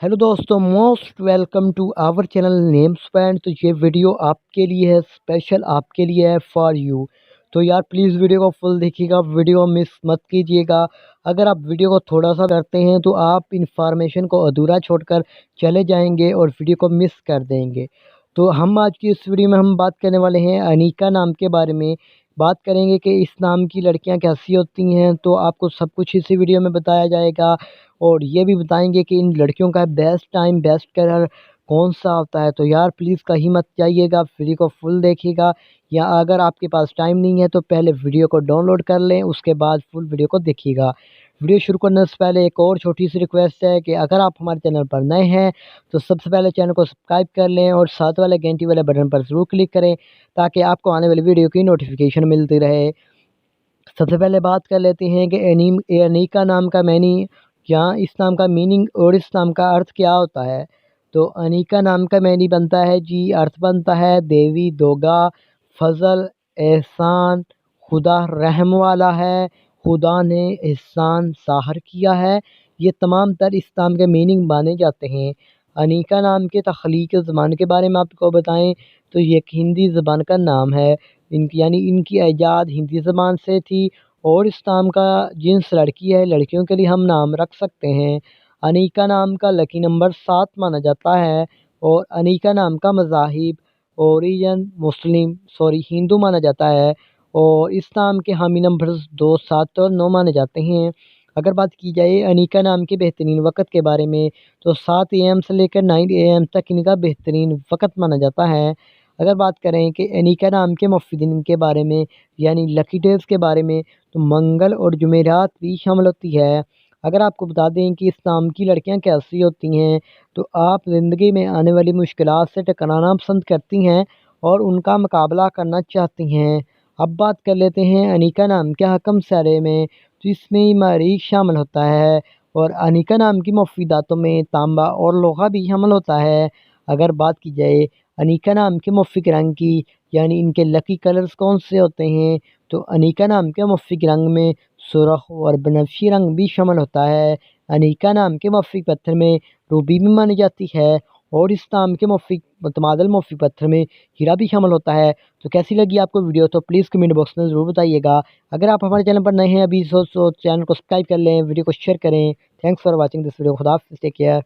Hello दोस्तों, most welcome to our channel name स्पैंड। तो ये वीडियो आपके लिए है, स्पेशल आपके लिए है फॉर यू। तो यार प्लीज़ वीडियो को फुल देखिएगा, वीडियो मिस मत कीजिएगा। अगर आप वीडियो को थोड़ा सा करते हैं तो आप इंफॉर्मेशन को अधूरा छोड़कर चले जाएंगे और वीडियो को मिस कर देंगे। तो हम आज की इस वीडियो में हम बात करने वाले हैं अनीका नाम के बारे में। बात करेंगे कि इस नाम की लड़कियां कैसी होती हैं, तो आपको सब कुछ इसी वीडियो में बताया जाएगा। और ये भी बताएंगे कि इन लड़कियों का बेस्ट टाइम, बेस्ट कलर कौन सा होता है। तो यार प्लीज़ कहीं मत जाइएगा, वीडियो को फुल देखिएगा। या अगर आपके पास टाइम नहीं है तो पहले वीडियो को डाउनलोड कर लें, उसके बाद फुल वीडियो को देखिएगा। वीडियो शुरू करने से पहले एक और छोटी सी रिक्वेस्ट है कि अगर आप हमारे चैनल पर नए हैं तो सबसे पहले चैनल को सब्सक्राइब कर लें और साथ वाले घंटी वाले बटन पर ज़रूर क्लिक करें ताकि आपको आने वाली वीडियो की नोटिफिकेशन मिलती रहे। सबसे पहले बात कर लेते हैं कि अनीका नाम का क्या इस नाम का मीनिंग और इस नाम का अर्थ क्या होता है। तो अनीका नाम का मैनी बनता है जी, अर्थ बनता है देवी दोगा, फजल, एहसान, खुदा रहम वाला है, खुदा ने एहसान ज़ाहिर किया है। ये तमाम तर इस नाम के मीनिंग माने जाते हैं। अनीका नाम के तख्लीक ज़बान के बारे में आपको बताएं तो ये एक हिंदी ज़बान का नाम है। इनकी ईजाद हिंदी ज़बान से थी। और इस नाम का जिन्स लड़की है, लड़कियों के लिए हम नाम रख सकते हैं। अनीका नाम का लकी नंबर 7 माना जाता है। और अनीका नाम का मज़ाहिब ओरिजन हिंदू माना जाता है। और इस नाम के हामी नंबर्स 2, 7 और 9 माने जाते हैं। अगर बात की जाए अनीका नाम के बेहतरीन वक़्त के बारे में तो 7 AM से लेकर 9 AM तक इनका बेहतरीन वक़्त माना जाता है। अगर बात करें कि अनीका नाम के मुफ़्ती दिन के बारे में यानी लकी डेज़ के बारे में तो मंगल और जुमेरात भी शामिल होती है। अगर आपको बता दें कि इस नाम की लड़कियां कैसी होती हैं तो आप ज़िंदगी में आने वाली मुश्किलात से टकराना पसंद करती हैं और उनका मुकाबला करना चाहती हैं। अब बात कर लेते हैं अनीका नाम के हकम सारे में। तो इसमें मरीख शामिल होता है और अनीका नाम की मुफीदातों में तांबा और लोहा भी शामिल होता है। अगर बात की जाए अनीका नाम के मुफ़्फ़िक रंग की यानी इनके लकी कलर्स कौन से होते हैं तो अनीका नाम के मुफ़्फ़िक रंग में सुर्ख और बनफशी रंग भी शामिल होता है। अनीका नाम के मुफ़्फ़िक पत्थर में रूबी भी मानी जाती है। और इस नाम के मुफ़्फ़िक मुतमादिल मुफ़्फ़िक पत्थर में हीरा भी शामिल होता है। तो कैसी लगी आपको वीडियो तो प्लीज़ कमेंट बॉक्स में ज़रूर बताइएगा। अगर आप हमारे चैनल पर नए हैं अभी सो चैनल को सब्सक्राइब कर लें, वीडियो को शेयर करें। Thanks for watching this video. खुदा हाफ़िज़, टेक केयर।